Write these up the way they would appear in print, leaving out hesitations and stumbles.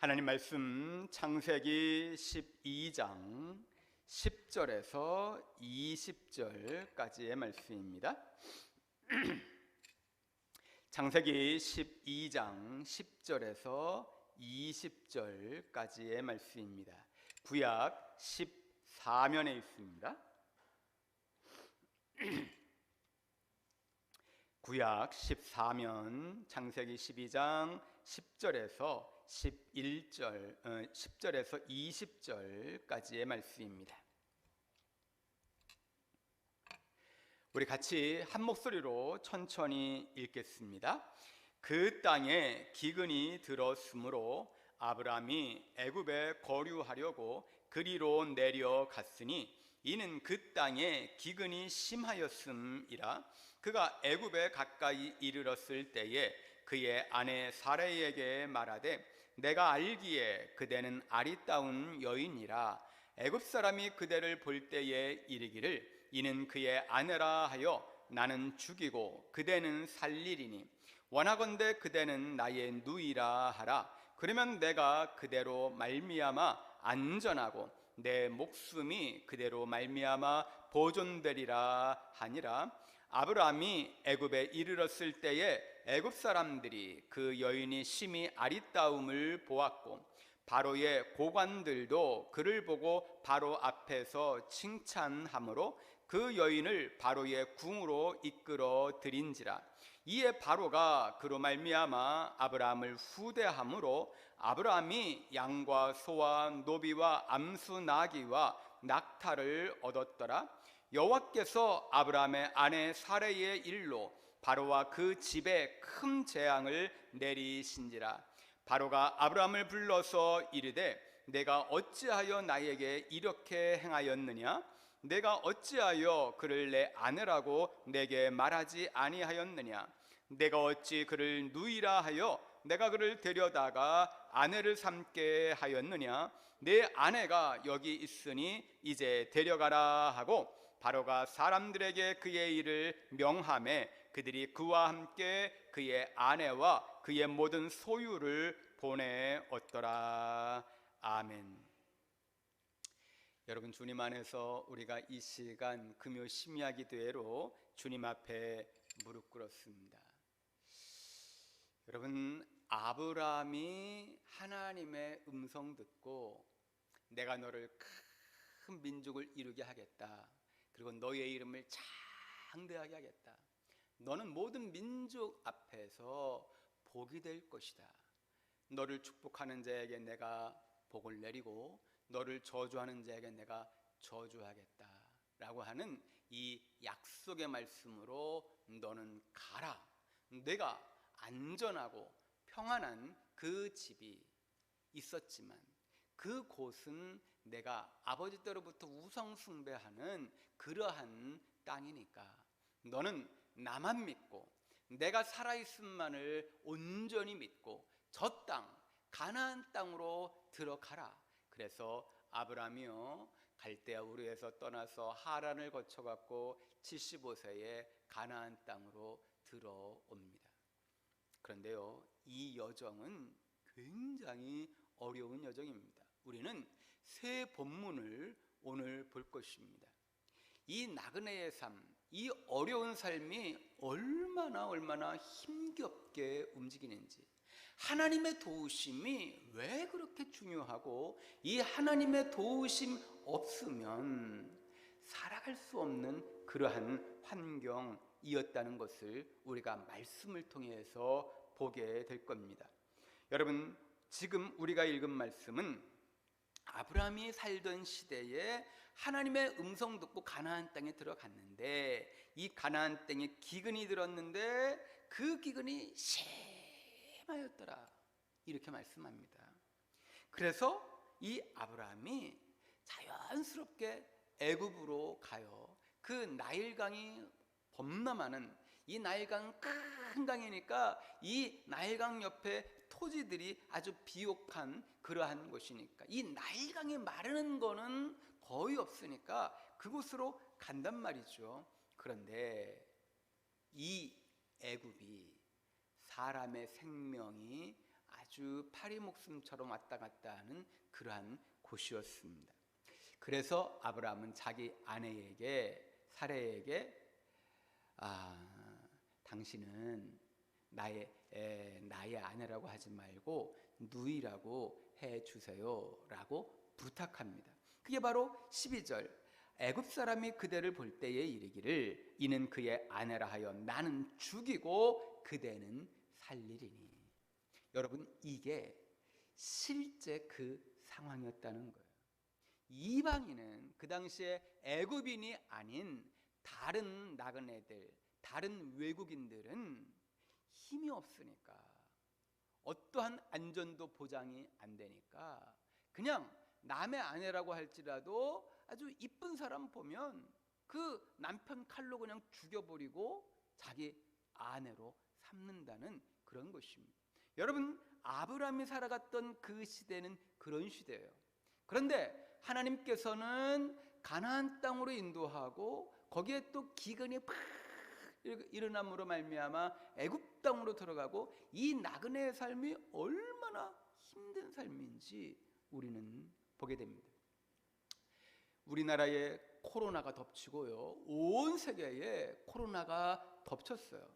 하나님 말씀 창세기 12장 10절에서 20절까지의 말씀입니다. 창세기 12장 10절에서 20절까지의 말씀입니다. 구약 14면에 있습니다. 구약 14면 창세기 12장 10절에서 10절에서 20절까지의 말씀입니다. 우리 같이 한 목소리로 천천히 읽겠습니다. 그 땅에 기근이 들었으므로 아브람이 애굽에 거류하려고 그리로 내려갔으니 이는 그 땅에 기근이 심하였음이라. 그가 애굽에 가까이 이르렀을 때에 그의 아내 사레에게 말하되 내가 알기에 그대는 아리따운 여인이라. 애굽 사람이 그대를 볼 때에 이르기를 이는 그의 아내라 하여 나는 죽이고 그대는 살리리니 원하건대 그대는 나의 누이라 하라. 그러면 내가 그대로 말미암아 안전하고 내 목숨이 그대로 말미암아 보존되리라 하니라. 아브람이 애굽에 이르렀을 때에 애굽 사람들이 그 여인이 심히 아리따움을 보았고 바로의 고관들도 그를 보고 바로 앞에서 칭찬하므로 그 여인을 바로의 궁으로 이끌어 들인지라. 이에 바로가 그로 말미암아 아브람을 후대함으로 아브람이 양과 소와 노비와 암수 나귀와 낙타를 얻었더라. 여호와께서 아브람의 아내 사레의 일로 바로와 그 집에 큰 재앙을 내리신지라. 바로가 아브람을 불러서 이르되 내가 어찌하여 나에게 이렇게 행하였느냐? 내가 어찌하여 그를 내 아내라고 내게 말하지 아니하였느냐? 내가 어찌 그를 누이라 하여 내가 그를 데려다가 아내를 삼게 하였느냐? 내 아내가 여기 있으니 이제 데려가라 하고 바로가 사람들에게 그의 일을 명하매 그들이 그와 함께 그의 아내와 그의 모든 소유를 보내었더라. 아멘. 여러분, 주님 안에서 우리가 이 시간 금요 심야 기도회로 주님 앞에 무릎 꿇었습니다. 여러분, 아브라함이 하나님의 음성 듣고 내가 너를 큰 민족을 이루게 하겠다. 그리고 너의 이름을 장대하게 하겠다. 너는 모든 민족 앞에서 복이 될 것이다. 너를 축복하는 자에게 내가 복을 내리고 너를 저주하는 자에게 내가 저주하겠다 라고 하는 이 약속의 말씀으로 너는 가라. 내가 안전하고 평안한 그 집이 있었지만 그 곳은 내가 아버지 때로부터 우상 숭배하는 그러한 땅이니까 너는 나만 믿고 내가 살아있음만을 온전히 믿고 저 땅 가나안 땅으로 들어가라. 그래서 아브라함이요 갈대아 우르에서 떠나서 하란을 거쳐갖고 75세에 가나안 땅으로 들어옵니다. 그런데요 이 여정은 굉장히 어려운 여정입니다. 우리는 세 본문을 오늘 볼 것입니다. 이 나그네의 삶, 이 어려운 삶이 얼마나 힘겹게 움직이는지, 하나님의 도우심이 왜 그렇게 중요하고 이 하나님의 도우심 없으면 살아갈 수 없는 그러한 환경이었다는 것을 우리가 말씀을 통해서 보게 될 겁니다. 여러분, 지금 우리가 읽은 말씀은 아브라함이 살던 시대에 하나님의 음성 듣고 가나안 땅에 들어갔는데 이 가나안 땅에 기근이 들었는데 그 기근이 심하였더라 이렇게 말씀합니다. 그래서 이 아브라함이 자연스럽게 애굽으로 가요. 그 나일강이 범람하는 이 나일강 큰 강이니까 이 나일강 옆에 토지들이 아주 비옥한 그러한 곳이니까 이 나일강이 마르는 거는 거의 없으니까 그곳으로 간단 말이죠. 그런데 이 애굽이 사람의 생명이 아주 아주 파리 목숨처럼 왔다 갔다 하는 그러한 곳이었습니다. 그래서 아브라함은 자기 아내에게 사레에게 당신은 나의 아내라고 하지 말고 누이라고 해주세요 라고 부탁합니다. 그게 바로 12절 애굽 사람이 그대를 볼 때에 이르기를 이는 그의 아내라 하여 나는 죽이고 그대는 살리리니. 여러분, 이게 실제 그 상황이었다는 거예요. 이방인은 그 당시에 애굽인이 아닌 다른 나그네들, 다른 외국인들은 힘이 없으니까, 어떠한 안전도 보장이 안 되니까 그냥 남의 아내라고 할지라도 아주 이쁜 사람 보면 그 남편 칼로 그냥 죽여버리고 자기 아내로 삼는다는 그런 것입니다. 여러분, 아브라함이 살아갔던 그 시대는 그런 시대예요. 그런데 하나님께서는 가나안 땅으로 인도하고 거기에 또 기근이 팍 일어남으로 말미암아 애굽 땅으로 들어가고, 이 나그네의 삶이 얼마나 힘든 삶인지 우리는 보게 됩니다. 우리나라에 코로나가 덮치고요, 온 세계에 코로나가 덮쳤어요.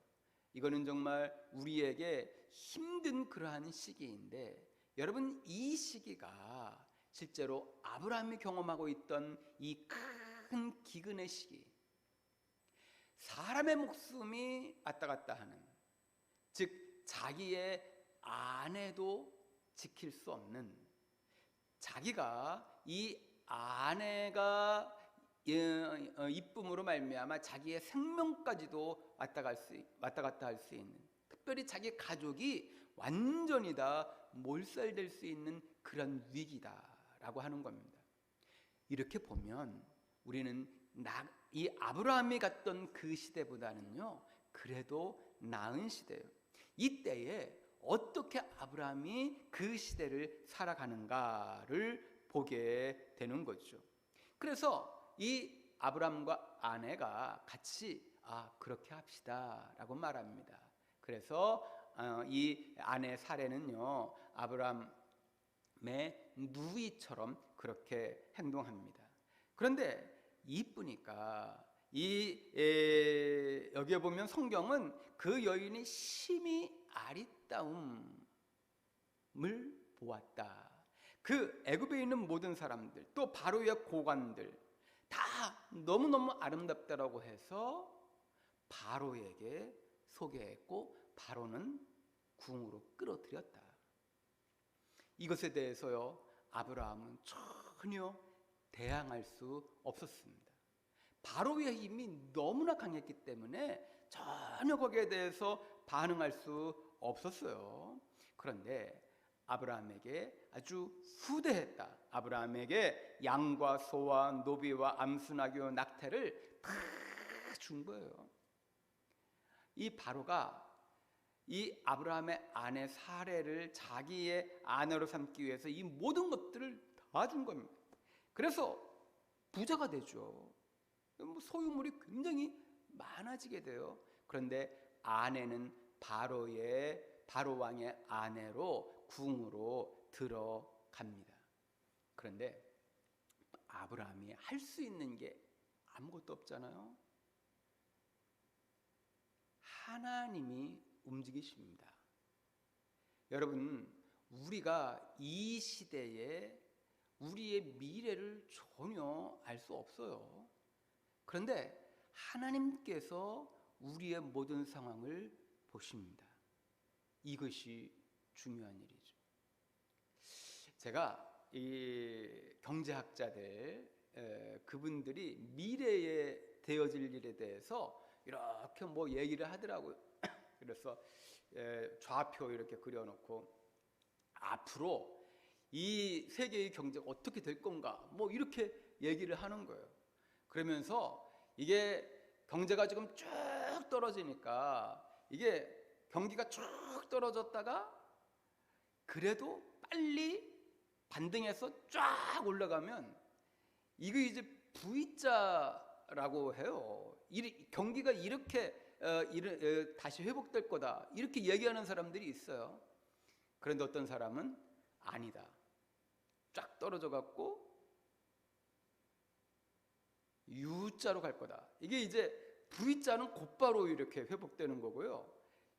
이거는 정말 우리에게 힘든 그러한 시기인데, 여러분, 이 시기가 실제로 아브라함이 경험하고 있던 이 큰 기근의 시기, 사람의 목숨이 왔다 갔다 하는, 즉 자기의 아내도 지킬 수 없는, 자기가 이 아내가 이쁨으로 말미암아 자기의 생명까지도 왔다 갔다 할 수 있는, 특별히 자기 가족이 완전히 다 몰살될 수 있는 그런 위기다라고 하는 겁니다. 이렇게 보면 우리는 이 아브라함이 갔던 그 시대보다는요 그래도 나은 시대예요. 이때에 어떻게 아브라함이 그 시대를 살아가는가를 보게 되는 거죠. 그래서 이 아브라함과 아내가 같이 그렇게 합시다 라고 말합니다. 그래서 이 아내 사레는요 아브라함의 누이처럼 그렇게 행동합니다. 그런데 이쁘니까 여기에 보면 성경은 그 여인이 심히 아리따움을 보았다. 그 애굽에 있는 모든 사람들, 또 바로의 고관들 다 너무너무 아름답다라고 해서 바로에게 소개했고, 바로는 궁으로 끌어들였다. 이것에 대해서요 아브라함은 전혀 대항할 수 없었습니다. 바로의 힘이 너무나 강했기 때문에 전혀 거기에 대해서 반응할 수 없었어요. 그런데 아브라함에게 아주 후대했다. 아브라함에게 양과 소와 노비와 암수나귀와 낙태를 다 준 거예요. 이 바로가 이 아브라함의 아내 사레를 자기의 아내로 삼기 위해서 이 모든 것들을 다 준 겁니다. 그래서 부자가 되죠. 소유물이 굉장히 많아지게 돼요. 그런데 아내는 바로 왕의 아내로 궁으로 들어갑니다. 그런데 아브라함이 할 수 있는 게 아무것도 없잖아요. 하나님이 움직이십니다. 여러분, 우리가 이 시대에 우리의 미래를 전혀 알 수 없어요. 그런데 하나님께서 우리의 모든 상황을 보십니다. 이것이 중요한 일이죠. 제가 이 경제학자들 그분들이 미래에 되어질 일에 대해서 이렇게 얘기를 하더라고요. 그래서 좌표 이렇게 그려놓고 앞으로 이 세계의 경제가 어떻게 될 건가 이렇게 얘기를 하는 거예요. 그러면서 이게 경제가 지금 쭉 떨어지니까 이게 경기가 쭉 떨어졌다가 그래도 빨리 반등해서 쫙 올라가면 이거 이제 V자라고 해요. 경기가 이렇게 다시 회복될 거다 이렇게 얘기하는 사람들이 있어요. 그런데 어떤 사람은 아니다, 쫙 떨어져 갖고 U자로 갈 거다. 이게 이제 V자는 곧바로 이렇게 회복되는 거고요,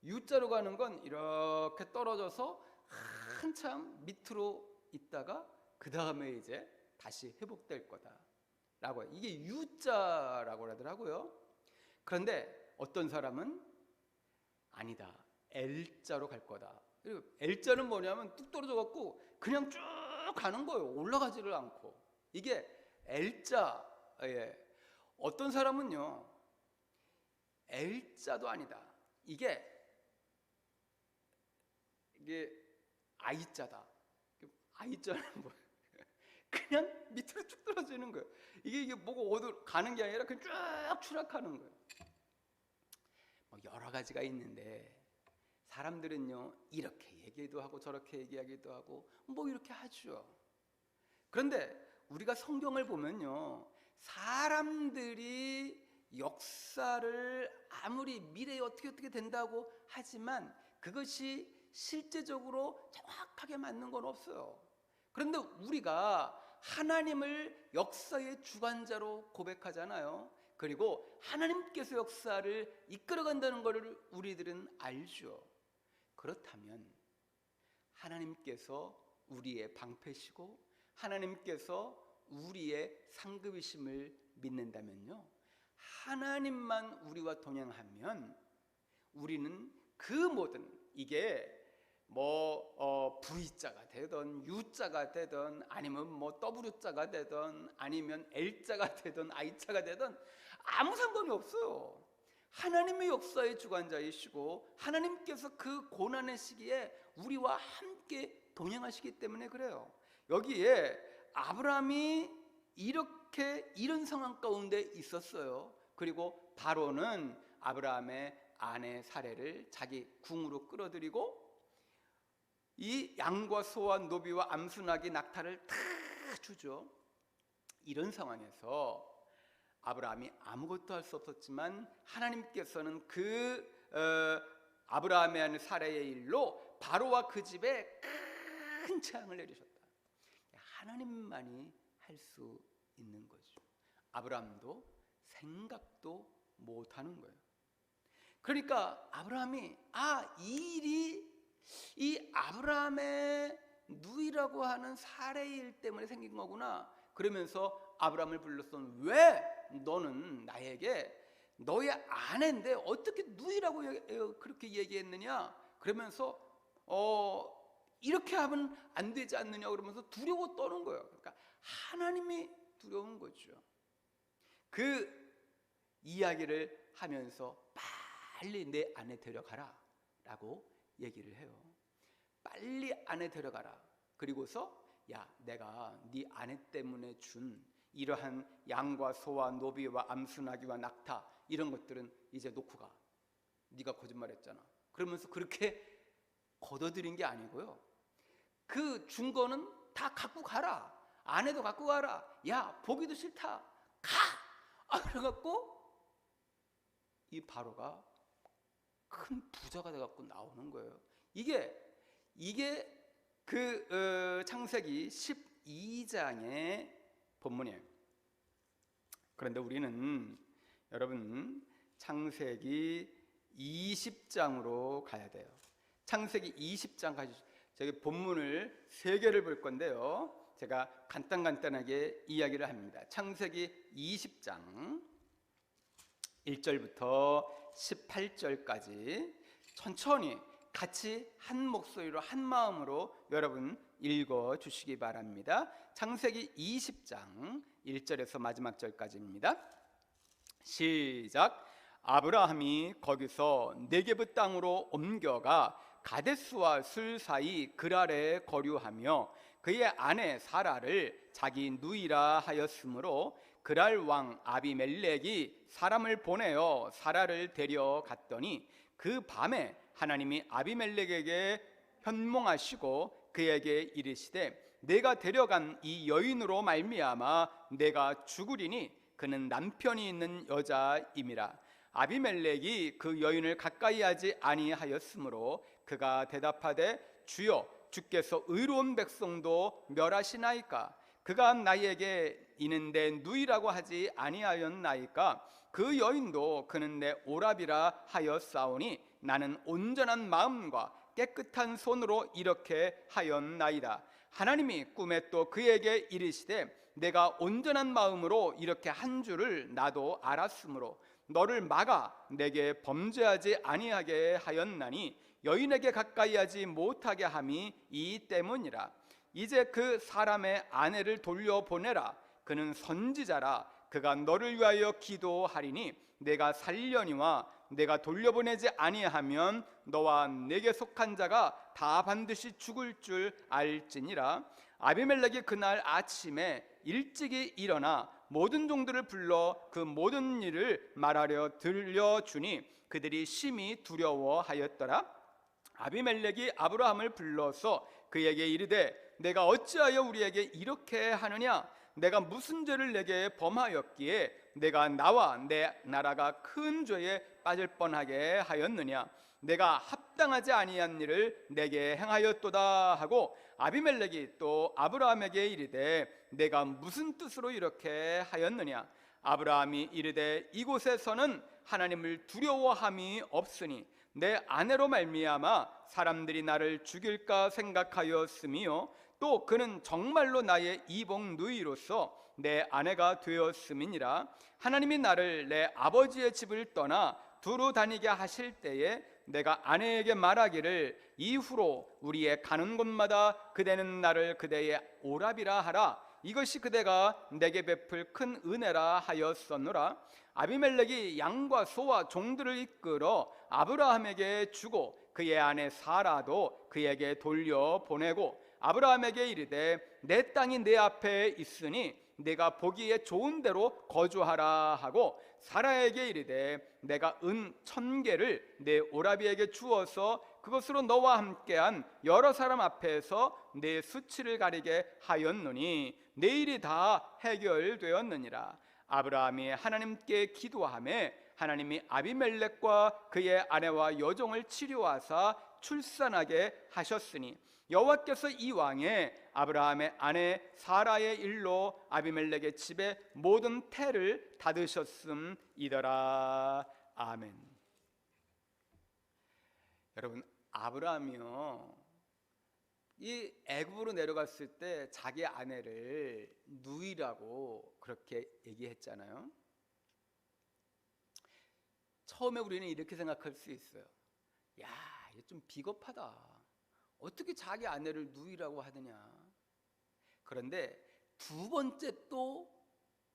U자로 가는 건 이렇게 떨어져서 한참 밑으로 있다가 그 다음에 이제 다시 회복될 거다라고, 이게 U자라고 하더라고요. 그런데 어떤 사람은 아니다, L자로 갈 거다. 그리고 L자는 뭐냐면 뚝 떨어져 갖고 그냥 쭉 가는 거예요. 올라가지를 않고. 이게 L자. 어떤 사람은요, L자도 아니다, 이게 I자다. I자는 뭐예요? 그냥 밑으로 쭉 떨어지는 거예요. 이게 뭐고 어디 가는 게 아니라 그냥 쭉 추락하는 거예요. 여러 가지가 있는데 사람들은요, 이렇게 얘기도 하고 저렇게 얘기하기도 하고 뭐 이렇게 하죠. 그런데 우리가 성경을 보면요, 사람들이 역사를 아무리 미래에 어떻게 된다고 하지만 그것이 실제적으로 정확하게 맞는 건 없어요. 그런데 우리가 하나님을 역사의 주관자로 고백하잖아요. 그리고 하나님께서 역사를 이끌어간다는 것을 우리들은 알죠. 그렇다면 하나님께서 우리의 방패시고 하나님께서 우리의 상급이심을 믿는다면요, 하나님만 우리와 동행하면 우리는 그 모든, 이게 V자가 되든 U자가 되든 아니면 W자가 되든 아니면 L자가 되든 I자가 되든 아무 상관이 없어요. 하나님의 역사의 주관자이시고 하나님께서 그 고난의 시기에 우리와 함께 동행하시기 때문에 그래요. 여기에 아브라함이 이런 상황 가운데 있었어요. 그리고 바로는 아브라함의 아내 사례를 자기 궁으로 끌어들이고 이 양과 소와 노비와 암순아기 낙타를 다 주죠. 이런 상황에서 아브라함이 아무것도 할 수 없었지만 하나님께서는 아브라함의 아내 사례의 일로 바로와 그 집에 큰 재앙을 내리셨다. 하나님만이 할 수 있는 거죠. 아브라함도 생각도 못하는 거예요. 그러니까 아브라함이 이 일이 이 아브라함의 누이라고 하는 사례의 일 때문에 생긴 거구나. 그러면서 아브라함을 불렀어. 왜 너는 나에게 너의 아내인데 어떻게 누이라고 그렇게 얘기했느냐? 그러면서 이렇게 하면 안 되지 않느냐 그러면서 두려워 떠는 거예요. 그러니까 하나님이 두려운 거죠. 그 이야기를 하면서 빨리 내 아내 데려가라 라고 얘기를 해요. 빨리 아내 데려가라. 그리고서 내가 네 아내 때문에 준 이러한 양과 소와 노비와 암순아기와 낙타 이런 것들은 이제 놓고 가. 네가 거짓말했잖아. 그러면서 그렇게 걷어들인 게 아니고요, 그 준 거는 다 갖고 가라. 아내도 갖고 가라. 보기도 싫다. 가. 그래갖고 이 바로가 큰 부자가 돼갖고 나오는 거예요. 이게 그 창세기 12장의 본문이에요. 그런데 우리는 여러분 창세기 20장으로 가야 돼요. 창세기 20장 가시죠. 저기 본문을 3개를 볼 건데요, 제가 간단하게 이야기를 합니다. 창세기 20장 1절부터 18절까지 천천히 같이 한 목소리로 한 마음으로 여러분 읽어 주시기 바랍니다. 창세기 20장 1절에서 마지막 절까지입니다. 시작. 아브라함이 거기서 네게브 땅으로 옮겨가 가데스와 술 사이 그랄에 거류하며 그의 아내 사라를 자기 누이라 하였으므로 그랄 왕 아비멜렉이 사람을 보내어 사라를 데려갔더니 그 밤에 하나님이 아비멜렉에게 현몽하시고 그에게 이르시되 내가 데려간 이 여인으로 말미암아 내가 죽으리니 그는 남편이 있는 여자임이라. 아비멜렉이 그 여인을 가까이 하지 아니하였으므로 그가 대답하되 주여 주께서 의로운 백성도 멸하시나이까? 그가 나에게 이는 내 누이라고 하지 아니하였나이까? 그 여인도 그는 내 오랍이라 하였사오니 나는 온전한 마음과 깨끗한 손으로 이렇게 하였나이다. 하나님이 꿈에 또 그에게 이르시되 내가 온전한 마음으로 이렇게 한 줄을 나도 알았으므로 너를 막아 내게 범죄하지 아니하게 하였나니 여인에게 가까이 하지 못하게 함이 이 때문이라. 이제 그 사람의 아내를 돌려보내라. 그는 선지자라. 그가 너를 위하여 기도하리니 내가 살려니와 내가 돌려보내지 아니하면 너와 내게 속한 자가 다 반드시 죽을 줄 알지니라. 아비멜렉이 그날 아침에 일찍이 일어나 모든 종들을 불러 그 모든 일을 말하려 들려주니 그들이 심히 두려워하였더라. 아비멜렉이 아브라함을 불러서 그에게 이르되 내가 어찌하여 우리에게 이렇게 하느냐? 내가 무슨 죄를 내게 범하였기에 내가 나와 내 나라가 큰 죄에 빠질 뻔하게 하였느냐? 내가 합당하지 아니한 일을 내게 행하였도다 하고 아비멜렉이 또 아브라함에게 이르되 내가 무슨 뜻으로 이렇게 하였느냐? 아브라함이 이르되 이곳에서는 하나님을 두려워함이 없으니 내 아내로 말미암아 사람들이 나를 죽일까 생각하였으며 또 그는 정말로 나의 이복 누이로서 내 아내가 되었음이니라. 하나님이 나를 내 아버지의 집을 떠나 두루 다니게 하실 때에 내가 아내에게 말하기를 이후로 우리의 가는 곳마다 그대는 나를 그대의 오랍이라 하라. 이것이 그대가 내게 베풀 큰 은혜라 하였었노라. 아비멜렉이 양과 소와 종들을 이끌어 아브라함에게 주고 그의 아내 사라도 그에게 돌려보내고 아브라함에게 이르되 내 땅이 내 앞에 있으니 내가 보기에 좋은 대로 거주하라 하고 사라에게 이르되 내가 은 1000개를 내 오라비에게 주어서 그것으로 너와 함께한 여러 사람 앞에서 내 수치를 가리게 하였노니 내 일이 다 해결되었느니라. 아브라함이 하나님께 기도하며 하나님이 아비멜렉과 그의 아내와 여종을 치료하사 출산하게 하셨으니 여호와께서 이왕에 아브라함의 아내 사라의 일로 아비멜렉의 집에 모든 태를 닫으셨음이더라. 아멘. 여러분, 아브라함이요 이 애굽으로 내려갔을 때 자기 아내를 누이라고 그렇게 얘기했잖아요. 처음에 우리는 이렇게 생각할 수 있어요. 야, 이게 좀 비겁하다. 어떻게 자기 아내를 누이라고 하느냐. 그런데 두 번째 또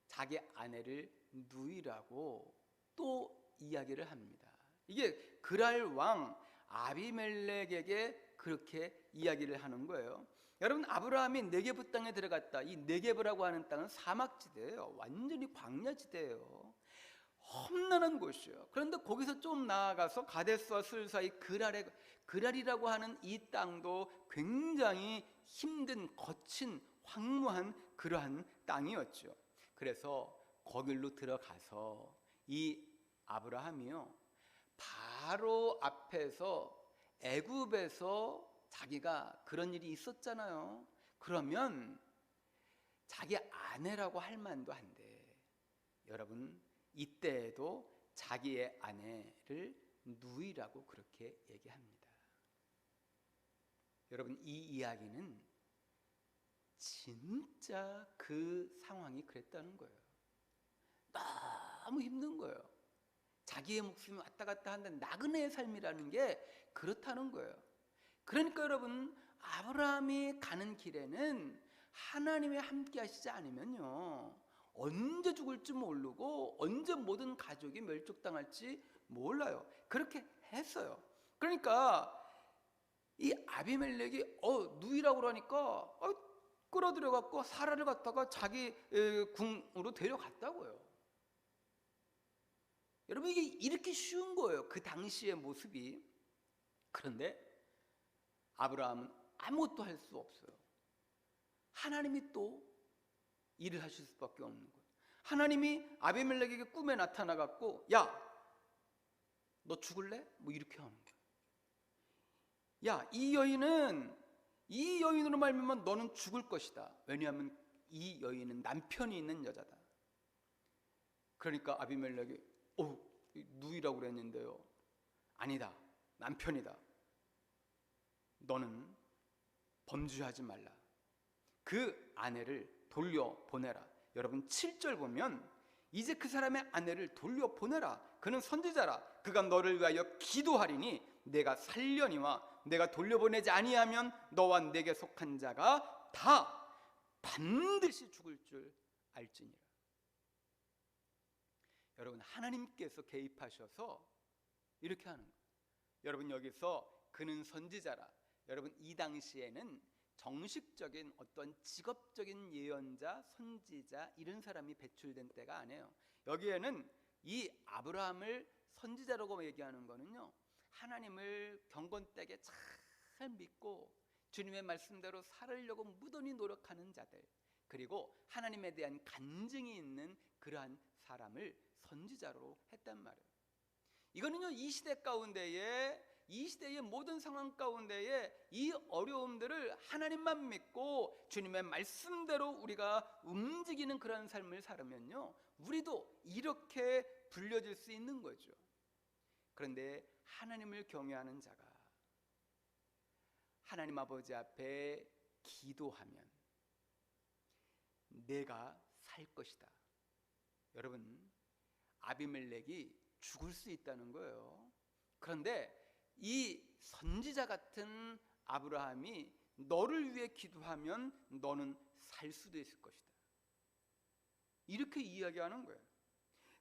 자기 아내를 누이라고 또 이야기를 합니다. 이게 그랄 왕 아비멜렉에게 그렇게 이야기를 하는 거예요. 여러분, 아브라함이 네게브 땅에 들어갔다. 이 네게브라고 하는 땅은 사막지대예요. 완전히 광야지대예요. 험난한 곳이에요. 그런데 거기서 좀 나아가서 가데스와 슬 사이 그랄이라고 하는 이 땅도 굉장히 힘든 거친 황무한 그러한 땅이었죠. 그래서 거길로 들어가서 이 아브라함이요 바로 앞에서 애굽에서 자기가 그런 일이 있었잖아요. 그러면 자기 아내라고 할 만도 한데 여러분 이때에도 자기의 아내를 누이라고 그렇게 얘기합니다. 여러분 이 이야기는 진짜 그 상황이 그랬다는 거예요. 너무 힘든 거예요. 자기의 목숨이 왔다 갔다 한다는 나그네의 삶이라는 게 그렇다는 거예요. 그러니까 여러분 아브라함이 가는 길에는 하나님이 함께 하시지 않으면요 언제 죽을지 모르고 언제 모든 가족이 멸족당할지 몰라요. 그렇게 했어요. 그러니까 이 아비멜렉이 누이라고 그러니까 끌어들여 갖고 사라를 갖다가 자기 궁으로 데려갔다고요. 여러분 이게 이렇게 쉬운 거예요. 그 당시의 모습이. 그런데 아브라함은 아무것도 할 수 없어요. 하나님이 또 일을 하실 수밖에 없는 거예요. 하나님이 아비멜렉에게 꿈에 나타나 갖고 야, 너 죽을래? 뭐 이렇게 하는 거예요. 야, 이 여인은 이 여인으로 말미암아 너는 죽을 것이다. 왜냐하면 이 여인은 남편이 있는 여자다. 그러니까 아비멜렉이 누이라고 그랬는데요. 아니다. 남편이다. 너는 범죄하지 말라. 그 아내를 돌려보내라. 여러분 7절 보면 이제 그 사람의 아내를 돌려보내라. 그는 선지자라. 그가 너를 위하여 기도하리니 내가 살려니와 내가 돌려보내지 아니하면 너와 내게 속한 자가 다 반드시 죽을 줄 알지니라. 여러분 하나님께서 개입하셔서 이렇게 하는 거예요. 여러분 여기서 그는 선지자라. 여러분 이 당시에는 정식적인 어떤 직업적인 예언자, 선지자 이런 사람이 배출된 때가 아니에요. 여기에는 이 아브라함을 선지자라고 얘기하는 거는요, 하나님을 경건되게 잘 믿고 주님의 말씀대로 살으려고 무던히 노력하는 자들, 그리고 하나님에 대한 간증이 있는 그러한 사람을 선지자로 했단 말이에요. 이거는요, 이 시대의 모든 상황 가운데에 이 어려움들을 하나님만 믿고 주님의 말씀대로 우리가 움직이는 그런 삶을 살면요, 우리도 이렇게 불려질 수 있는 거죠. 그런데 하나님을 경외하는 자가 하나님 아버지 앞에 기도하면 내가 살 것이다. 여러분, 아비멜렉이 죽을 수 있다는 거예요. 그런데 이 선지자 같은 아브라함이 너를 위해 기도하면 너는 살 수도 있을 것이다. 이렇게 이야기하는 거예요.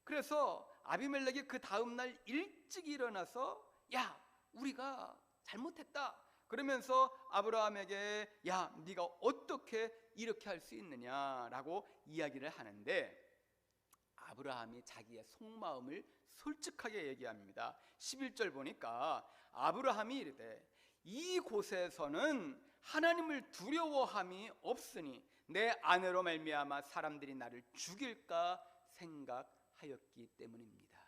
그래서 아비멜렉이 그 다음날 일찍 일어나서 야, 우리가 잘못했다. 그러면서 아브라함에게 야, 네가 어떻게 이렇게 할 수 있느냐라고 이야기를 하는데, 아브라함이 자기의 속마음을 솔직하게 얘기합니다. 11절 보니까 아브라함이 이르되 이곳에서는 하나님을 두려워함이 없으니 내 아내로 말미암아 사람들이 나를 죽일까 생각하였기 때문입니다.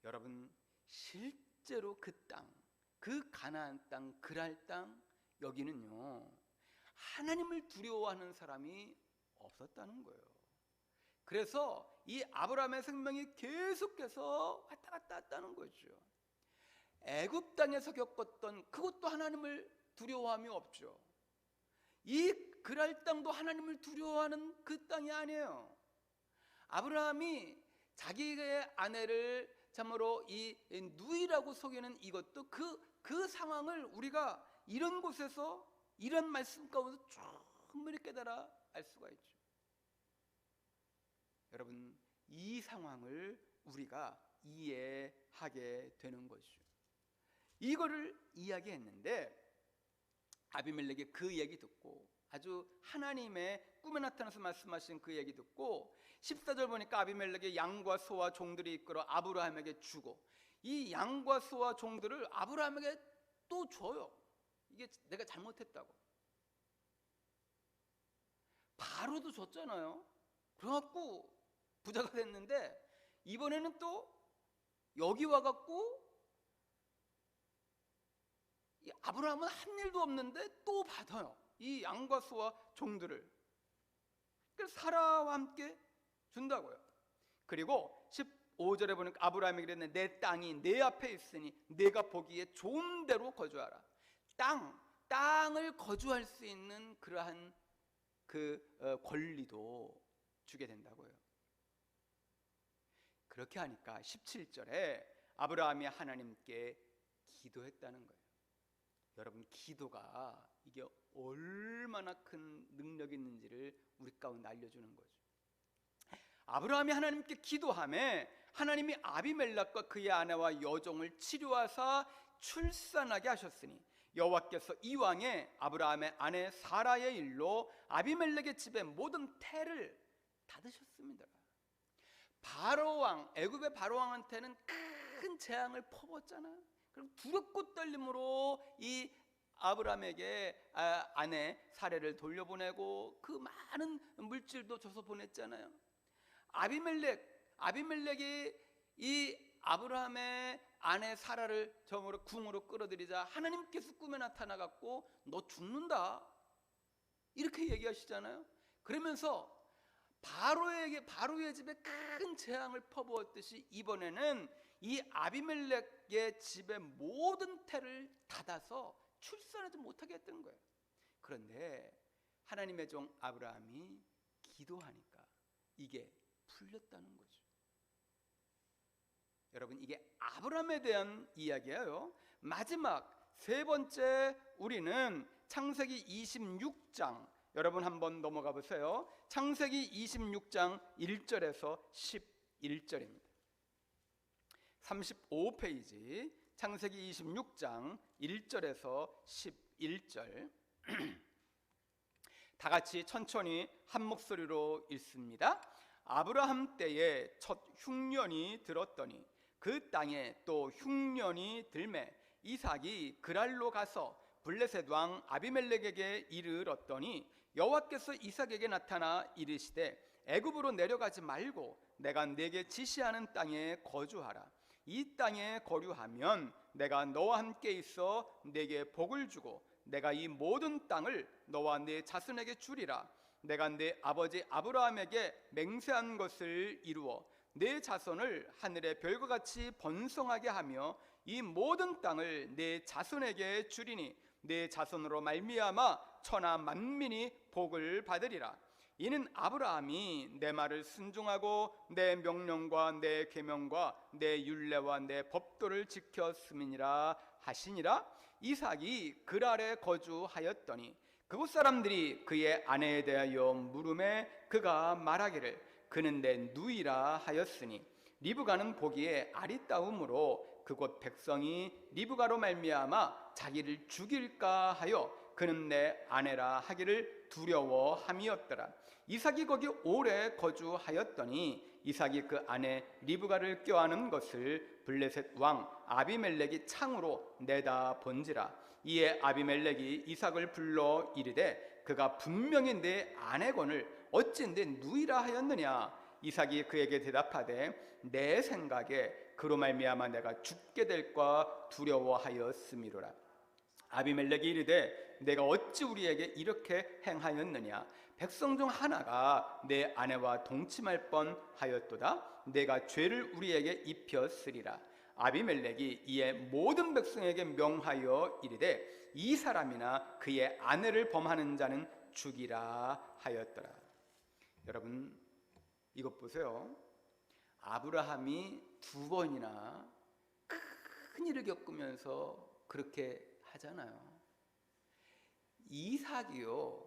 여러분, 실제로 그 땅, 그 가나안 땅, 그랄 땅, 여기는요, 하나님을 두려워하는 사람이 없었다는 거예요. 그래서 이 아브라함의 생명이 계속해서 왔다 갔다 했다는 거죠. 애굽 땅에서 겪었던 그것도 하나님을 두려워함이 없죠. 이 그랄 땅도 하나님을 두려워하는 그 땅이 아니에요. 아브라함이 자기의 아내를 참으로 이 누이라고 속이는 이것도 그 상황을 우리가 이런 곳에서 이런 말씀 가운데 충분히 깨달아 알 수가 있죠. 여러분, 이 상황을 우리가 이해하게 되는 것이죠. 이거를 이야기했는데 아비멜렉이 그 얘기 듣고, 아주 하나님의 꿈에 나타나서 말씀하신 그 얘기 듣고 14절 보니까 아비멜렉이 양과 소와 종들이 이끌어 아브라함에게 주고, 이 양과 소와 종들을 아브라함에게 또 줘요. 이게 내가 잘못했다고. 바로도 줬잖아요. 그래갖고 부자가 됐는데 이번에는 또 여기 와갖고 이 아브라함은 한 일도 없는데 또 받아요. 이 양과 소와 종들을. 그래서 사라와 함께 준다고요. 그리고 15절에 보니까 아브라함이 그랬는데 내 땅이 내 앞에 있으니 내가 보기에 좋은 데로 거주하라. 땅을 거주할 수 있는 그러한 그 권리도 주게 된다고요. 그렇게 하니까 17절에 아브라함이 하나님께 기도했다는 거예요. 여러분, 기도가 이게 얼마나 큰 능력이 있는지를 우리 가운데 알려주는 거죠. 아브라함이 하나님께 기도하며 하나님이 아비멜렉과 그의 아내와 여종을 치료하사 출산하게 하셨으니 여호와께서 이왕에 아브라함의 아내 사라의 일로 아비멜렉의 집에 모든 태를 닫으셨습니다. 바로왕, 애굽의 바로왕한테는 큰 재앙을 퍼붓잖아요. 그럼 두렵고 떨림으로 이 아브라함에게 아내 사례를 돌려보내고 그 많은 물질도 줘서 보냈잖아요. 아비멜렉이 이 아브라함의 아내 사라를 저으로 궁으로 끌어들이자 하나님께서 꿈에 나타나갖고 너 죽는다 이렇게 얘기하시잖아요. 그러면서 바로의 집에 큰 재앙을 퍼부었듯이 이번에는 이 아비멜렉의 집의 모든 태를 닫아서 출산하지 못하게 했던 거예요. 그런데 하나님의 종 아브라함이 기도하니까 이게 풀렸다는 거죠. 여러분, 이게 아브라함에 대한 이야기예요. 마지막 세 번째 우리는 창세기 26장, 여러분 한번 넘어가 보세요. 창세기 26장 1절에서 11절입니다. 35페이지 창세기 26장 1절에서 11절 다 같이 천천히 한 목소리로 읽습니다. 아브라함 때에 첫 흉년이 들었더니 그 땅에 또 흉년이 들매 이삭이 그랄로 가서 블레셋 왕 아비멜렉에게 이르렀더니 여호와께서 이삭에게 나타나 이르시되 애굽으로 내려가지 말고 내가 네게 지시하는 땅에 거주하라. 이 땅에 거류하면 내가 너와 함께 있어 네게 복을 주고 내가 이 모든 땅을 너와 네 자손에게 주리라. 내가 네 아버지 아브라함에게 맹세한 것을 이루어 네 자손을 하늘의 별과 같이 번성하게 하며 이 모든 땅을 네 자손에게 주리니 네 자손으로 말미암아 천하 만민이 복을 받으리라. 이는 아브라함이 내 말을 순종하고 내 명령과 내 계명과 내 율례와 내 법도를 지켰음이니라 하시니라. 이삭이 그랄에 거주하였더니 그곳 사람들이 그의 아내에 대하여 물음에 그가 말하기를 그는 내 누이라 하였으니 리브가는 보기에 아리따움으로 그곳 백성이 리브가로 말미암아 자기를 죽일까 하여 그는 내 아내라 하기를 두려워함이었더라. 이삭이 거기 오래 거주하였더니 이삭이 그 아내 리브가를 껴안은 것을 블레셋 왕 아비멜렉이 창으로 내다 본지라. 이에 아비멜렉이 이삭을 불러 이르되 그가 분명히 내 아내건을 어찌 내 누이라 하였느냐. 이삭이 그에게 대답하되 내 생각에 그로 말미암아 내가 죽게 될까 두려워하였음이로라. 아비멜렉이 이르되 내가 어찌 우리에게 이렇게 행하였느냐. 백성 중 하나가 내 아내와 동침할 뻔하였도다. 내가 죄를 우리에게 입혔으리라. 아비멜렉이 이에 모든 백성에게 명하여 이르되 이 사람이나 그의 아내를 범하는 자는 죽이라 하였더라. 여러분, 이것 보세요. 아브라함이 두 번이나 큰 일을 겪으면서 그렇게 하잖아요. 이삭이요,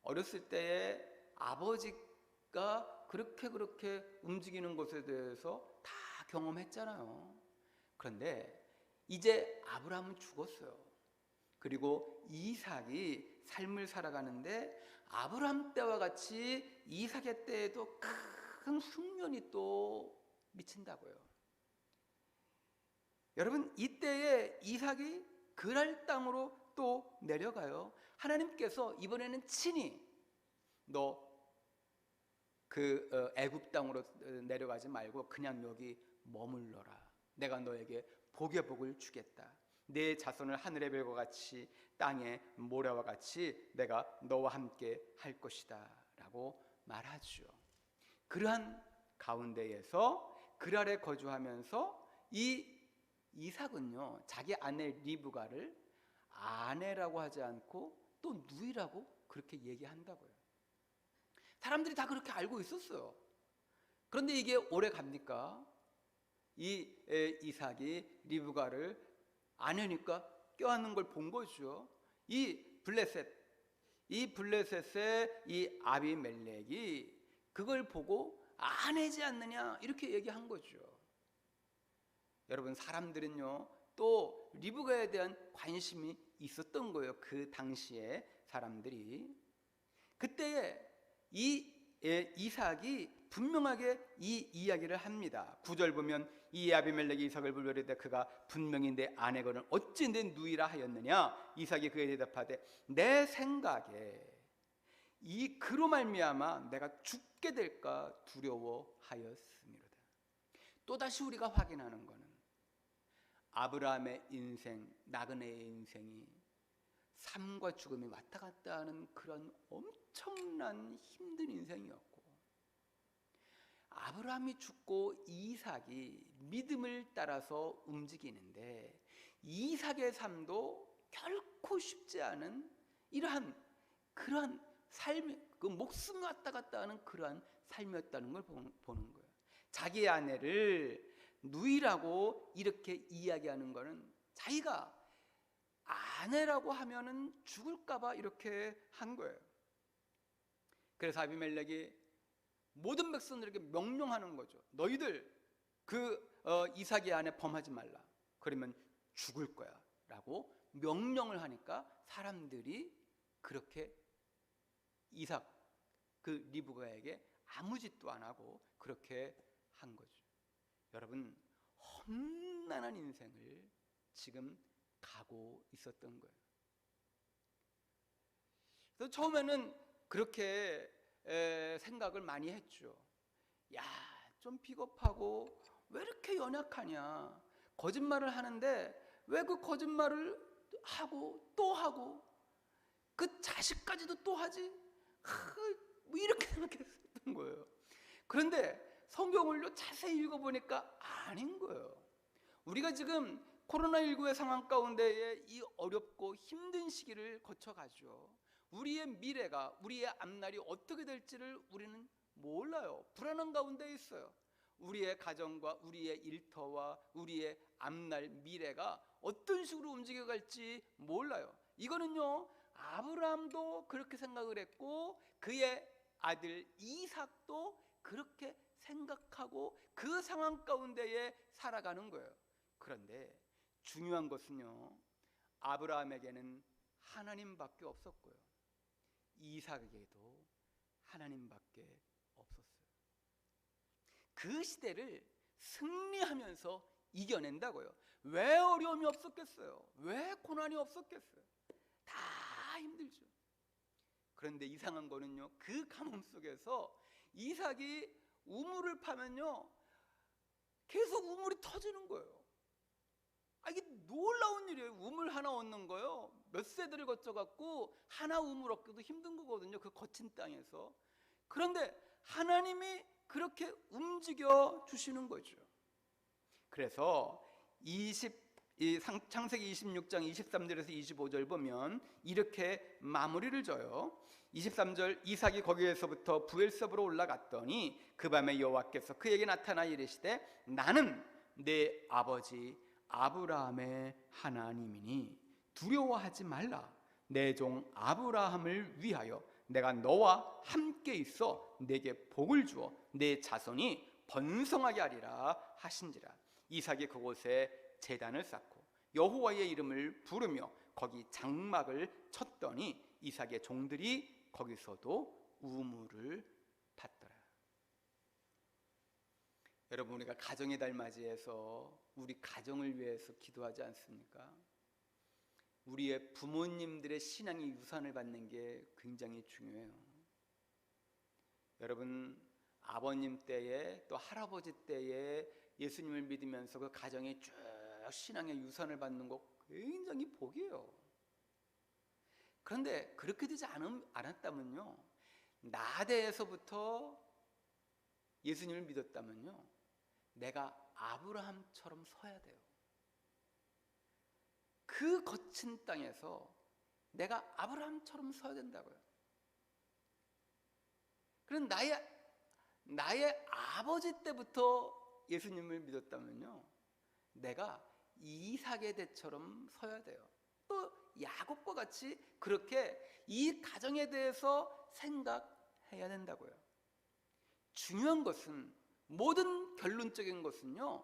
어렸을 때에 아버지가 그렇게 움직이는 것에 대해서 다 경험했잖아요. 그런데 이제 아브라함은 죽었어요. 그리고 이삭이 삶을 살아가는데 아브라함 때와 같이 이삭의 때에도 큰 흉년이 또 미친다고요. 여러분, 이때에 이삭이 그랄 땅으로 또 내려가요. 하나님께서 이번에는 친히 너 애굽 땅으로 내려가지 말고 그냥 여기 머물러라. 내가 너에게 복의 복을 주겠다. 내 자손을 하늘의 별과 같이 땅의 모래와 같이 내가 너와 함께 할 것이다 라고 말하죠. 그러한 가운데에서 그랄에 거주하면서 이 이삭은요, 자기 아내 리브가를 아내라고 하지 않고 또 누이라고 그렇게 얘기한다고요. 사람들이 다 그렇게 알고 있었어요. 그런데 이게 오래 갑니까? 이 이삭이 리브가를 아내니까 껴안는 걸 본 거죠. 이 블레셋의 이 아비멜렉이 그걸 보고 아내지 않느냐 이렇게 얘기한 거죠. 여러분, 사람들은요 또 리브가에 대한 관심이 있었던 거예요. 그 당시에 사람들이. 그때에 이 이삭이 분명하게 이 이야기를 합니다. 9절 보면 이 아비멜렉이 이삭을 불러 이르되 그가 분명히 내 아내거늘 어찌 내 누이라 하였느냐. 이삭이 그에 대답하되 내 생각에 이 그로 말미암아 내가 죽게 될까 두려워하였음이로다. 또다시 우리가 확인하는 것은 아브라함의 인생, 나그네의 인생이 삶과 죽음이 왔다 갔다 하는 그런 엄청난 힘든 인생이었고, 아브라함이 죽고 이삭이 믿음을 따라서 움직이는데 이삭의 삶도 결코 쉽지 않은 이러한 그러한 삶, 그 목숨 왔다 갔다 하는 그러한 삶이었다는 걸 보는 거예요. 자기 아내를 누이라고 이렇게 이야기하는 거는 자기가 아내라고 하면은 죽을까봐 이렇게 한 거예요. 그래서 아비멜렉이 모든 백성들에게 명령하는 거죠. 너희들 이삭의 아내 범하지 말라. 그러면 죽을 거야 라고 명령을 하니까 사람들이 그렇게 이삭 리브가에게 아무 짓도 안 하고 그렇게 한 거죠. 여러분, 험난한 인생을 지금 가고 있었던 거예요. 그래서 처음에는 그렇게 생각을 많이 했죠. 야, 좀 비겁하고 왜 이렇게 연약하냐. 거짓말을 하는데 왜 그 거짓말을 하고 또 하고 그 자식까지도 또 하지? 뭐 이렇게 생각했던 거예요. 그런데 성경을 자세히 읽어보니까 아닌 거예요. 우리가 지금 코로나19의 상황 가운데에 이 어렵고 힘든 시기를 거쳐가죠. 우리의 미래가, 우리의 앞날이 어떻게 될지를 우리는 몰라요. 불안한 가운데 있어요. 우리의 가정과 우리의 일터와 우리의 앞날 미래가 어떤 식으로 움직여갈지 몰라요. 이거는요, 아브라함도 그렇게 생각을 했고 그의 아들 이삭도 그렇게 생각하고 그 상황 가운데에 살아가는 거예요. 그런데 중요한 것은요, 아브라함에게는 하나님밖에 없었고요, 이삭에게도 하나님밖에 없었어요. 그 시대를 승리하면서 이겨낸다고요. 왜 어려움이 없었겠어요? 왜 고난이 없었겠어요? 다 힘들죠. 그런데 이상한 거는요, 그 가뭄 속에서 이삭이 우물을 파면요 계속 우물이 터지는 거예요. 이게 놀라운 일이에요. 우물 하나 얻는 거요, 몇 세대를 거쳐갖고 하나 우물 얻기도 힘든 거거든요, 그 거친 땅에서. 그런데 하나님이 그렇게 움직여 주시는 거죠. 그래서 창세기 26장 23절에서 25절 보면 이렇게 마무리를 져요. 23절, 이삭이 거기에서부터 부엘세바로 올라갔더니 그 밤에 여호와께서 그에게 나타나 이르시되 나는 내 아버지 아브라함의 하나님이니 두려워하지 말라. 내 종 아브라함을 위하여 내가 너와 함께 있어 내게 복을 주어 내 자손이 번성하게 하리라 하신지라. 이삭이 그곳에 제단을 쌓고 여호와의 이름을 부르며 거기 장막을 쳤더니 이삭의 종들이 거기서도 우물을 팠더라. 여러분, 우리가 가정의 달 맞이해서 우리 가정을 위해서 기도하지 않습니까? 우리의 부모님들의 신앙의 유산을 받는 게 굉장히 중요해요. 여러분, 아버님 때에 또 할아버지 때에 예수님을 믿으면서 그 가정에 쭉 신앙의 유산을 받는 거 굉장히 복이에요. 그런데 그렇게 되지 않았다면요, 나대에서부터 예수님을 믿었다면요, 내가 아브라함처럼 서야 돼요. 그 거친 땅에서 내가 아브라함처럼 서야 된다고요. 그럼 나의 아버지 때부터 예수님을 믿었다면요, 내가 이삭의 대처럼 서야 돼요. 또 야곱과 같이 그렇게 이 가정에 대해서 생각해야 된다고요. 중요한 것은, 모든 결론적인 것은요,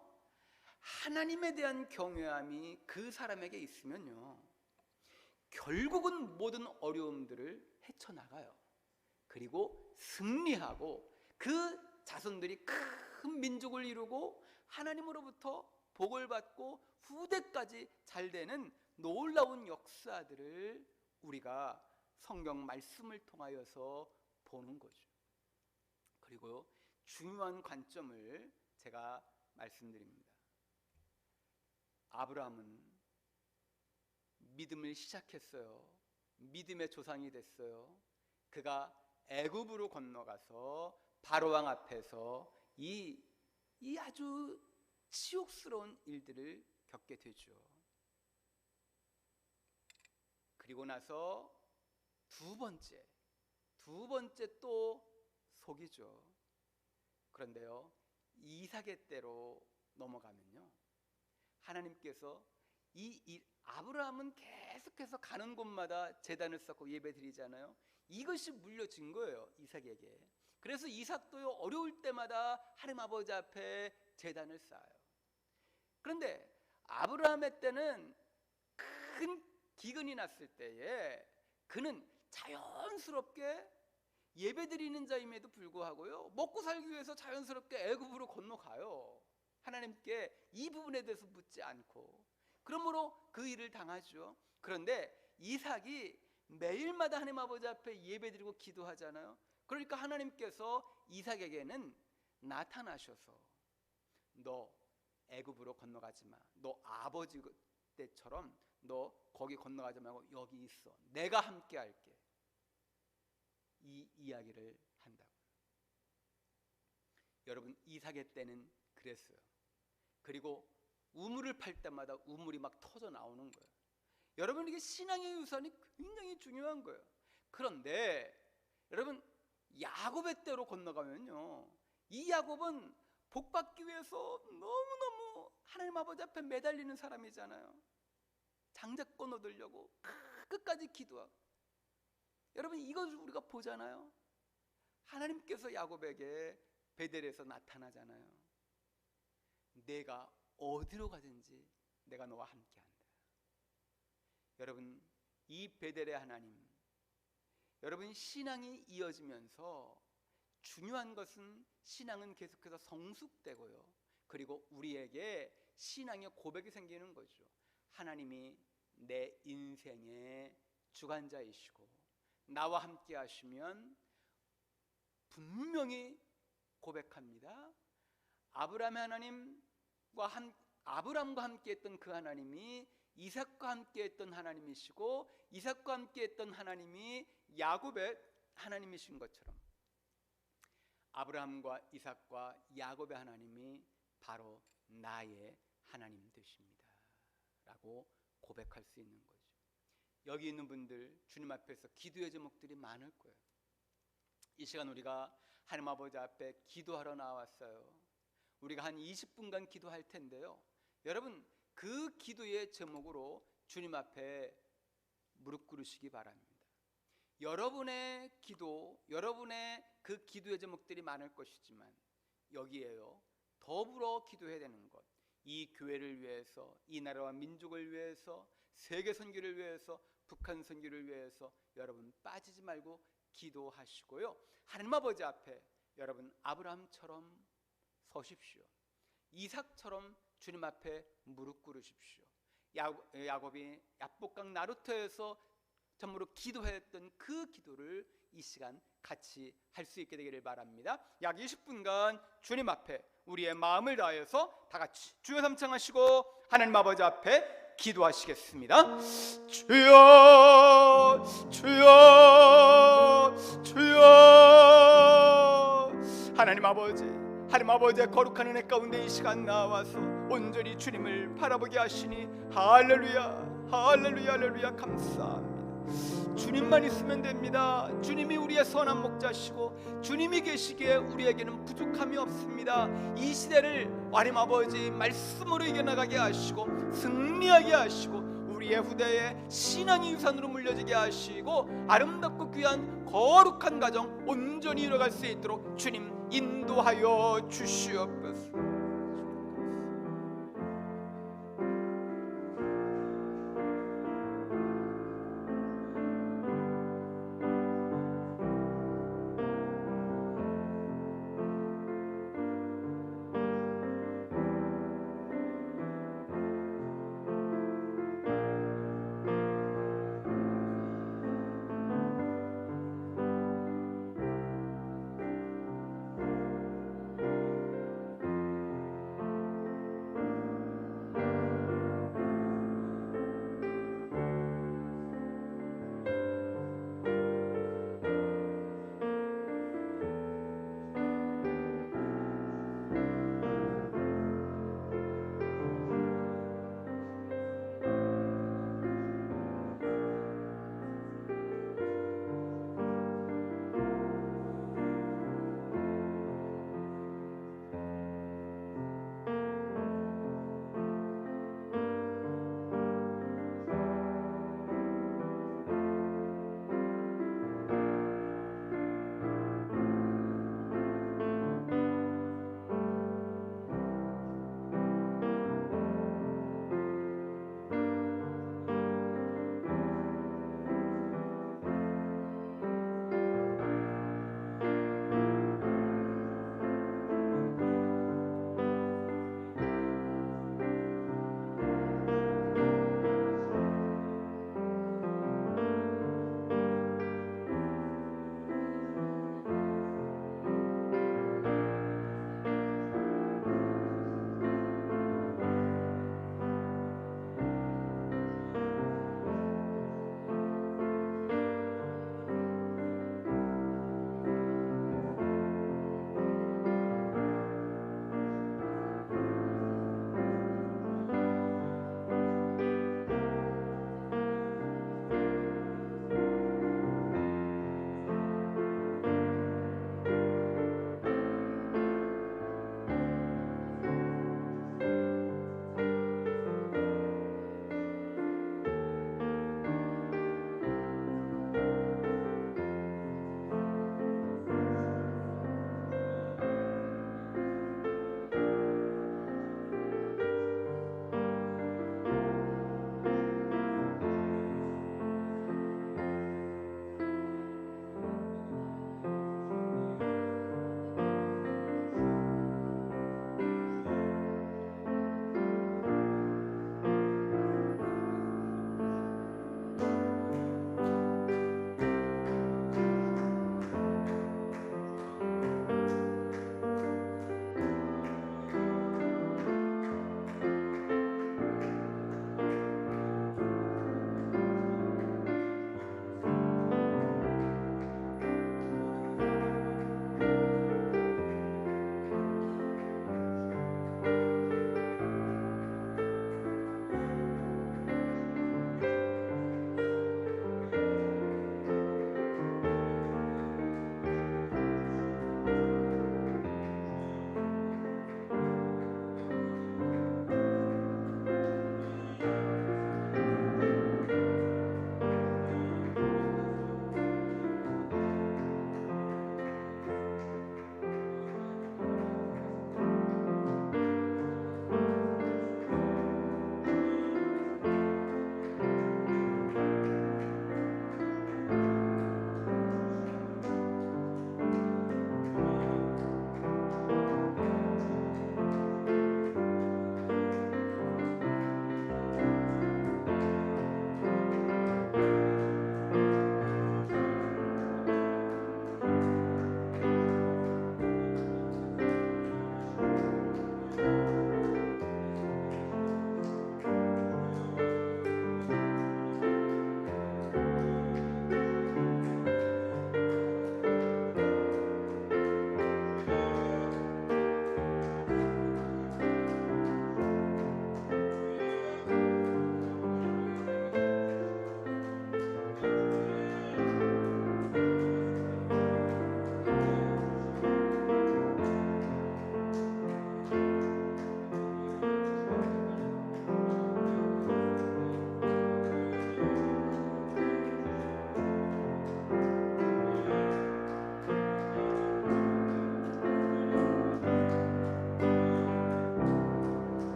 하나님에 대한 경외함이 그 사람에게 있으면요, 결국은 모든 어려움들을 헤쳐나가요. 그리고 승리하고 그 자손들이 큰 민족을 이루고 하나님으로부터 복을 받고 후대까지 잘 되는 놀라운 역사들을 우리가 성경 말씀을 통하여서 보는 거죠. 그리고 중요한 관점을 제가 말씀드립니다. 아브라함은 믿음을 시작했어요. 믿음의 조상이 됐어요. 그가 애굽으로 건너가서 바로왕 앞에서 이 아주 치욕스러운 일들을 겪게 되죠. 그리고 나서 두 번째 또 속이죠. 그런데요, 이삭의 때로 넘어가면요, 하나님께서 아브라함은 계속해서 가는 곳마다 제단을 쌓고 예배드리잖아요. 이것이 물려진 거예요, 이삭에게. 그래서 이삭도요, 어려울 때마다 하나님 아버지 앞에 제단을 쌓아요. 그런데 아브라함의 때는 큰 기근이 났을 때에 그는 자연스럽게 예배드리는 자임에도 불구하고요, 먹고 살기 위해서 자연스럽게 애굽으로 건너가요. 하나님께 이 부분에 대해서 묻지 않고. 그러므로 그 일을 당하죠. 그런데 이삭이 매일마다 하나님 아버지 앞에 예배드리고 기도하잖아요. 그러니까 하나님께서 이삭에게는 나타나셔서 너 애굽으로 건너가지 마. 너 아버지 때처럼 너 거기 건너가지 말고 여기 있어. 내가 함께 할게. 이 이야기를 한다고요. 여러분, 이삭의 때는 그랬어요. 그리고 우물을 팔 때마다 우물이 막 터져 나오는 거예요. 여러분, 이게 신앙의 유산이 굉장히 중요한 거예요. 그런데 여러분, 야곱의 때로 건너가면요, 이 야곱은 복받기 위해서 너무너무 하나님 아버지 앞에 매달리는 사람이잖아요. 장자권 얻으려고 끝까지 기도하고. 여러분, 이것을 우리가 보잖아요. 하나님께서 야곱에게 베델에서 나타나잖아요. 내가 어디로 가든지 내가 너와 함께한다. 여러분, 이 베델의 하나님, 여러분, 신앙이 이어지면서 중요한 것은 신앙은 계속해서 성숙되고요, 그리고 우리에게 신앙의 고백이 생기는 거죠. 하나님이 내 인생의 주관자이시고 나와 함께 하시면 분명히 고백합니다. 아브람과 함께 했던 그 하나님이 이삭과 함께 했던 하나님이시고, 이삭과 함께 했던 하나님이 야곱의 하나님이신 것처럼 아브라함과 이삭과 야곱의 하나님이 바로 나의 하나님 되십니다 라고 고백할 수 있는 거죠. 여기 있는 분들 주님 앞에서 기도의 제목들이 많을 거예요. 이 시간 우리가 하나님 아버지 앞에 기도하러 나왔어요. 우리가 한 20분간 기도할 텐데요, 여러분, 그 기도의 제목으로 주님 앞에 무릎 꿇으시기 바랍니다. 여러분의 기도, 여러분의 그 기도의 제목들이 많을 것이지만 여기에요, 더불어 기도해야 되는 것, 이 교회를 위해서, 이 나라와 민족을 위해서, 세계 선교를 위해서, 북한 선교를 위해서 여러분 빠지지 말고 기도하시고요, 하나님 아버지 앞에 여러분 아브라함처럼 서십시오. 이삭처럼 주님 앞에 무릎 꿇으십시오. 야곱이 야복강 나루터에서 전부로 기도했던 그 기도를 이 시간 같이 할 수 있게 되기를 바랍니다. 약 20분간 주님 앞에 우리의 마음을 다해서 다 같이 주여 삼창하시고 하나님 아버지 앞에 기도하시겠습니다. 주여 주여 주여. 하나님 아버지의 거룩한 은혜 가운데 이 시간 나와서 온전히 주님을 바라보게 하시니 할렐루야 할렐루야 할렐루야 감사합니다. 주님만 있으면 됩니다. 주님이 우리의 선한 목자시고 주님이 계시기에 우리에게는 부족함이 없습니다. 이 시대를 하나님 아버지 말씀으로 이겨나가게 하시고 승리하게 하시고 우리의 후대에 신앙의 유산으로 물려지게 하시고 아름답고 귀한 거룩한 가정 온전히 이뤄갈 수 있도록 주님 인도하여 주시옵소서.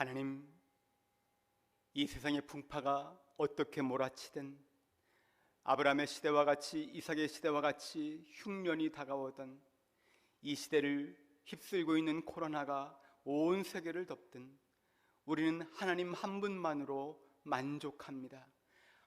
하나님, 이 세상의 풍파가 어떻게 몰아치든 아브라함의 시대와 같이 이삭의 시대와 같이 흉년이 다가오던 이 시대를 휩쓸고 있는 코로나가 온 세계를 덮든 우리는 하나님 한 분만으로 만족합니다.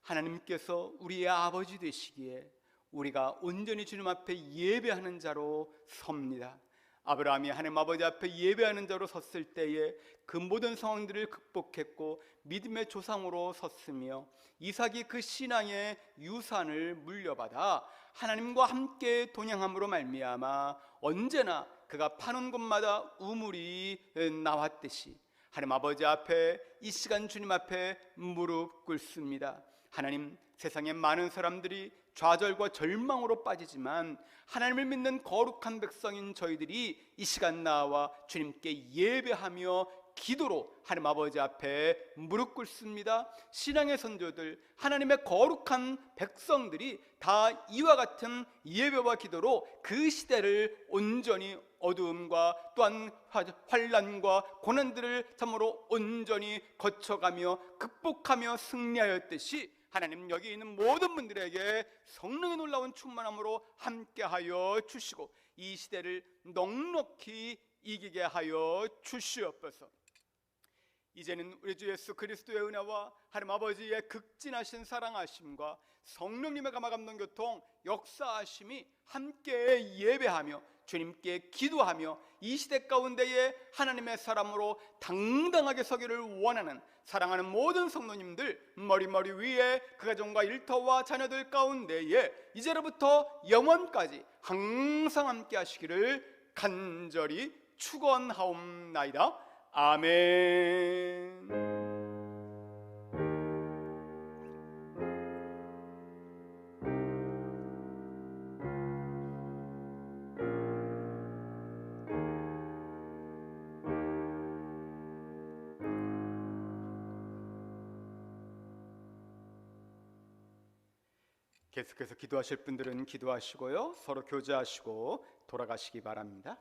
하나님께서 우리의 아버지 되시기에 우리가 온전히 주님 앞에 예배하는 자로 섭니다. 아브라함이 하나님 아버지 앞에 예배하는 자로 섰을 때에 그 모든 상황들을 극복했고 믿음의 조상으로 섰으며, 이삭이 그 신앙의 유산을 물려받아 하나님과 함께 동행함으로 말미암아 언제나 그가 파는 곳마다 우물이 나왔듯이 하나님 아버지 앞에 이 시간 주님 앞에 무릎 꿇습니다. 하나님, 세상에 많은 사람들이 좌절과 절망으로 빠지지만 하나님을 믿는 거룩한 백성인 저희들이 이 시간 나와 주님께 예배하며 기도로 하나님 아버지 앞에 무릎 꿇습니다. 신앙의 선조들, 하나님의 거룩한 백성들이 다 이와 같은 예배와 기도로 그 시대를 온전히 어두움과 또한 환난과 고난들을 참으로 온전히 거쳐가며 극복하며 승리하였듯이 하나님, 여기 있는 모든 분들에게 성령의 놀라운 충만함으로 함께하여 주시고 이 시대를 넉넉히 이기게 하여 주시옵소서. 이제는 우리 주 예수 그리스도의 은혜와 하나님 아버지의 극진하신 사랑하심과 성령님의 감화감동 교통 역사하심이 함께 예배하며 주님께 기도하며 이 시대 가운데에 하나님의 사람으로 당당하게 서기를 원하는 사랑하는 모든 성도님들 머리 위에 그 가정과 일터와 자녀들 가운데에 이제로부터 영원까지 항상 함께 하시기를 간절히 축원하옵나이다. 아멘. 계속해서 기도하실 분들은 기도하시고요, 서로 교제하시고 돌아가시기 바랍니다.